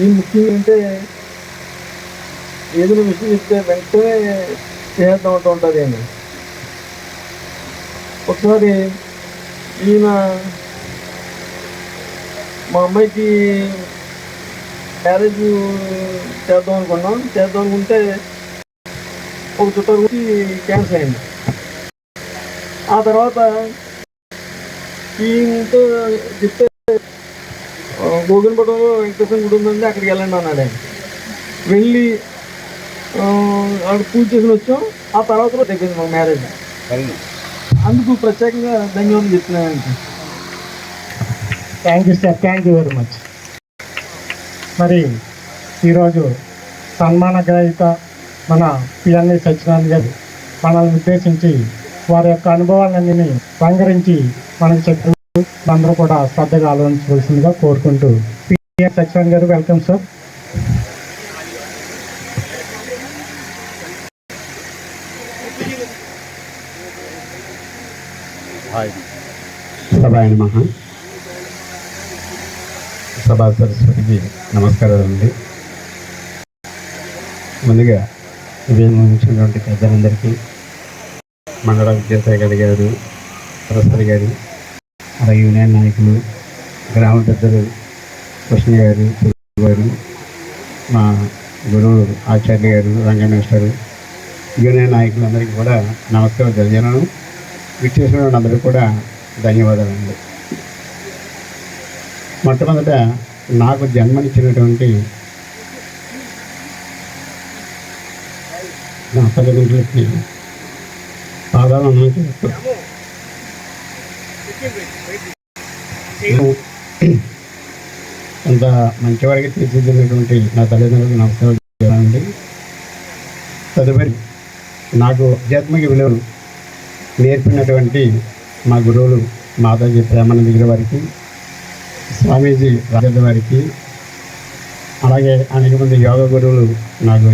ఈ ముఖ్యంగా అంటే ఏదైనా విషయం చెప్తే వెంటనే చేద్దాం అంటూ ఉంటుంది అండి. ఒకసారి ఈయన మా అమ్మాయికి మ్యారేజ్ చేద్దాం అనుకుంటే ఒక చుట్టాల గురించి క్యాన్సిల్ అయింది. ఆ తర్వాత ఈయనతో చెప్తే గోగినపట్నంలో వెంకటేశ్వర గుడి ఉందండి, అక్కడికి వెళ్ళండి అన్నాడు ఆయన. వెళ్ళి అక్కడ పూజ చేసుకుని వచ్చాం. ఆ తర్వాత దగ్గర మా మ్యారేజ్. అందుకు ప్రత్యేకంగా ధన్యవాదాలు చెప్తున్నాను. Thank you sir, thank you very much. మరి ఈరోజు సన్మాన గ్రహీత మన పిఎన్ఐ సత్యనారాయణ గారు మనల్ని ఉద్దేశించి వారి యొక్క అనుభవాలన్నీ రంగరించి మనకు చెప్పి అందరూ కూడా శ్రద్ధగా ఆలోచించవలసిందిగా కోరుకుంటూ పిఎన్ సత్యనారాయణ గారు, వెల్కమ్ సార్. సభాయ నమః. సభా సరస్వతికి నమస్కారాలు అండి. ముందుగా ఉంచినటువంటి పెద్దలందరికీ, మండల విద్యాశాఖ గారు, ప్రొఫెసర్ గారు, అలాగే యూనియన్ నాయకులు, గ్రామ పెద్దలు, కృష్ణ గారు, మా గురువు ఆచార్య గారు, రంగమేశ్వరు, యూనియన్ నాయకులందరికీ కూడా నమస్కారం తెలియజేయను. విచ్చేసిన అందరికీ కూడా ధన్యవాదాలండి. మొట్టమొదట నాకు జన్మనిచ్చినటువంటి నా తల్లిదండ్రులకి పాదాలను చేస్తూ అంత మంచివాడికి తీర్చిదిద్దినటువంటి నా తల్లిదండ్రులకు నమస్కారం చేయాలండి. తదుపరి నాకు ఆధ్యాత్మిక విలువలు నేర్పినటువంటి మా గురువులు మాతాజీ ప్రేమానంద గారి వారికి, స్వామీజీ రాజేంద్ర వారికి, అలాగే అనేక మంది యోగ గురువులు నాకు